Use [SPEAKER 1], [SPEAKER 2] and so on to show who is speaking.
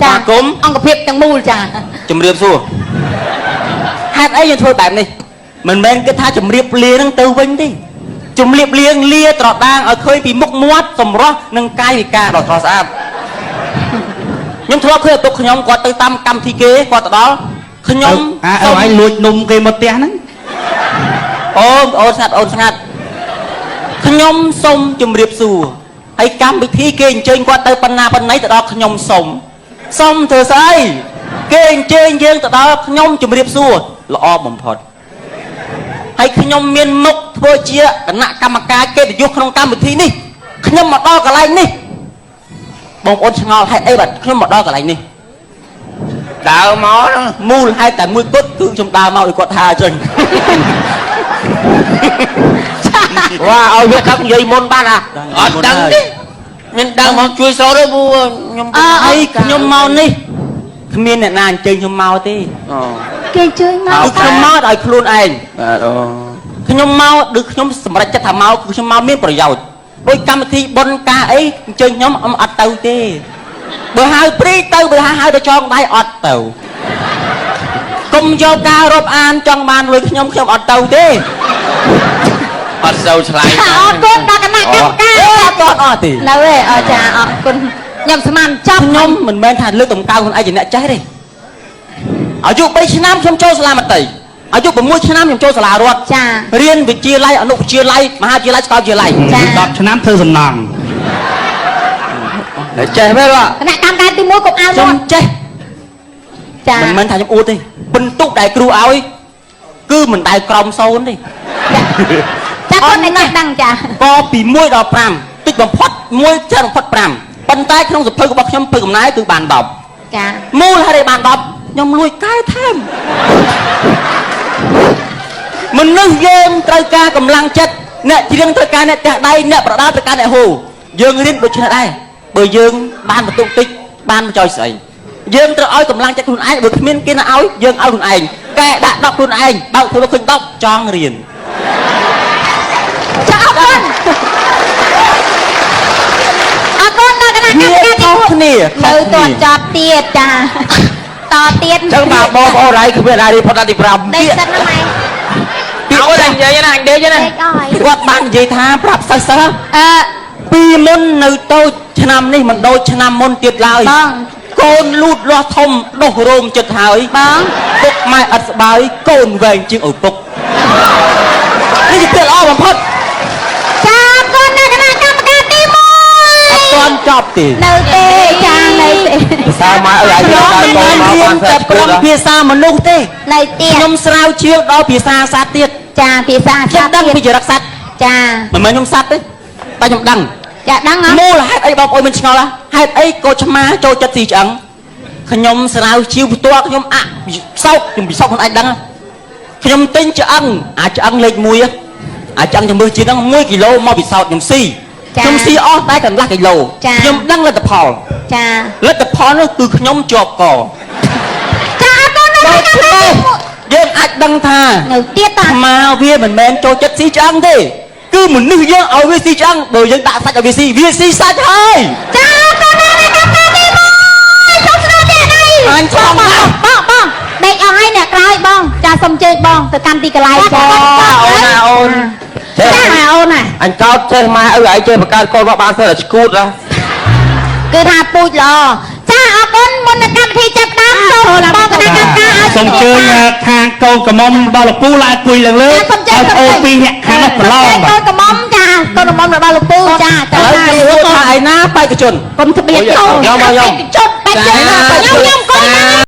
[SPEAKER 1] ចាគុំអង្គភាពទាំងមូលចាជំរាបសួរហេតុអីយើងធ្វើបែបនេះមិនមែនគេថាជំរាបលានឹងទៅវិញទេជំរាបលាលាត្រដាងឲ្យឃើញពីមុខមាត់សម្រស់និងកាយវិការដ៏ស្រស់ស្អាតខ្ញុំធ្លាប់ឃើញឪពុកខ្ញុំគាត់ទៅតាមកម្មវិធីគេគាត់ទៅដល់ខ្ញុំសូមឲ្យលួចនំគេមកផ្ទះហ្នឹងអូនស្ងាត់ខ្ញុំសូមជម្រាបសួរហើយកម្មវិធីគេអញ្ជើញគាត់ទៅប៉ុណ្ណាទៅដល់ខ្ញុំសូមធ្វើស្អីគេអញ្ជើញយើងទៅដល់ខ្ញុំជម្រាបសួរល្អបំផុតហើយខ្ញុំមានមុខធ្វើជាគណៈកម្មការកិត្តិយសក្នុងកម្មវិធីនេះខ្ញុំមកដល់កន្លែងនេះបងប្អូនឆ្ងល់ហេតុអីបាទខ្ញុំមកដល់កន្លែងនេះដើរមកមូលហេតុតែមួយគត់គឺខ្ញុំដើរមកឲ្យគាត់ថាអញ្ចឹងវ៉ាឲ្យវាដឹងនិយាយមុនបានអត់ដឹងទេមានដឹងមកជួយសូត្រទេពូខ្ញុំអីខ្ញុំមកនេះគ្មានអ្នកណាអញ្ជើញខ្ញុំមកទេគេអញ្ជើញមកខ្ញុំមកឲ្យខ្លួនឯងបាទខ្ញុំមកឬខ្ញុំសម្រេចចិត្តថាមកគឺខ្ញុំមកមានប្រយោជន៍ដូចកម្មវិធីបុណ្យការអីអញ្ជើញខ្ញុំអត់ទៅទេបើហៅព្រីទៅបើហៅទៅចងដៃអត់ទៅកុំយកការរាប់អានចង់បានលុយខ្ញុំអត់ទៅទេអត់សូវឆ្លៃអរគុណដល់គណៈកម្មការអត់អត់ទេនៅទេចាអរគុណខ្ញុំស្មានចាប់ខ្ញុំមិនមែនថាលើកតម្កើងខ្លួនឯងជាអ្នកចេះទេអាយុ3ឆ្នាំខ្ញុំចូលសាលាមត្តេយ្យអាយុ6ឆ្នាំខ្ញុំចូលសាលារដ្ឋចារៀនវិទ្យាល័យអនុវិទ្យាល័យមហាវិទ្យាល័យសាកលវិទ្យាល័យចា10ឆ្នាំធ្វើសំណង់តែចេះមែនបាទគណៈកម្មការទី1កុំអើខ្ញុំចេះចាមិនមែនថាខ្ញុំអួតទេបន្ទុកដែលគ្រូឲ្យគឺមិនដែលក្រោម0ទេចាគាត់តែដឹងចាក៏ពី1ដល់5តិចបំផុត1ច្រើនបំផុត5ប៉ុន្តែក្នុងសភៅរបស់ខ្ញុំពើកំណែគឺបាន10ចាមូលហេតុបាន10ខ្ញុំលួចកែថែមមនុស្សយើងត្រូវការកម្លាំងចិត្តអ្នកច្រៀងត្រូវការអ្នកទះដៃអ្នកប្រដាល់ត្រូវការអ្នកហូរយើងរៀនដូចនេះដែរបើយើងបានបន្ទុកតិចបានមកចោយស្អីយើងត្រូវឲ្យកម្លាំងចិត្តខ្លួនឯងបើគ្មានគេណាឲ្យយើងឲ្យខ្លួនឯងកែដាក់10ខ្លួនឯងបើកធ្វើឃើញ10ចង់រៀនចាអរគុណដល់គណៈកម្មការទី1គ្នានៅតន់ចប់ទៀតចាតទៀតចឹងមកបងប្អូនរៃគ្មានអារីផុតទី5នេះសិនណាពីអូននិយាយណាអញដេកណាគាត់បាននិយាយថាប្រាប់សិស្សពីមុននៅតូចឆ្នាំនេះមិនដូចឆ្នាំមុនទៀតឡើយបងកូនលូតលាស់ធំដុះរោមចិត្តហើយបងពុកម៉ែអត់ស្បើយកូនវែងជាងឪពុកនេះជាពេលល្អបំផុតចាកូននៅគណៈកម្មការទី1អត់ទាន់ចប់ទេនៅទេចានៅទេភាសាម៉ែឲ្យអាយុដល់កូនមកបានតែភាសាមនុស្សទេនៅទៀតខ្ញុំស្រាវជ្រាវដល់ភាសាសត្វទៀតចាភាសាសត្វខ្ញុំដឹងពីចរិតសត្វចាមិនមែនខ្ញុំសត្វទេតែខ្ញុំដឹងចាដឹងហ៎មូលហេតុអីបងប្អូនមិនឆ្ងល់ហេតុអីកោឆ្មាចូលចិត្តស៊ីឆ្អឹងខ្ញុំស្រាវជ្រាវផ្ទាល់ខ្ញុំសោកខ្ញុំពិសោធន៍ខ្លួនឯងដឹងខ្ញុំទិញឆ្អឹងឆ្អឹងលេខ1ឆ្អឹងជំរឿសជាតិហ្នឹង1គីឡូមកពិសោធន៍ខ្ញុំស៊ីអស់តែកន្លះគីឡូខ្ញុំដឹងលទ្ធផលចាលទ្ធផលនោះគឺខ្ញុំជាប់កចាអត់ទៅយើងអាចដឹងថានៅទៀតតាមកវាមិនមែនចូលចិត្តស៊ីឆ្អឹងទេគឺមនុស្សយើងឲ្យវាស៊ីឆ្អឹងបើយើងដាក់សាច់ឲ្យវាស៊ីសាច់ហើយចាកូននៅកម្មការទី1ចូលស្ដាប់ទៀតអីអញចាំបងដេកអស់ហើយអ្នកក្រោយបងចាសុំជើញបងទៅកាន់ទីកន្លែងបងអូនចេះអូនណាអញកោតចេះម៉ែឪឯងចេះបង្កើតកូនមកបានស្ទើរតែឈួតហ៎គឺថាពូជល្អចាអរគុណមុននឹងកម្មវិធីចាប់ដើមសូមបងគណៈកម្មការឲ្យសូមជើញខាងកូនកំមុំរបស់លោកពូឡើងអង្គុយលើឲ្យអូន2នាក់ខាងនោះប្រឡងកូនកំមុំចាកូនកំមុំរបស់លោកពូចាតើថាឯណាបេក្ខជនកុំស្បៀតខ្ញុំខ្ញុំខ្ញុំខ្ញុំខ្ញុំ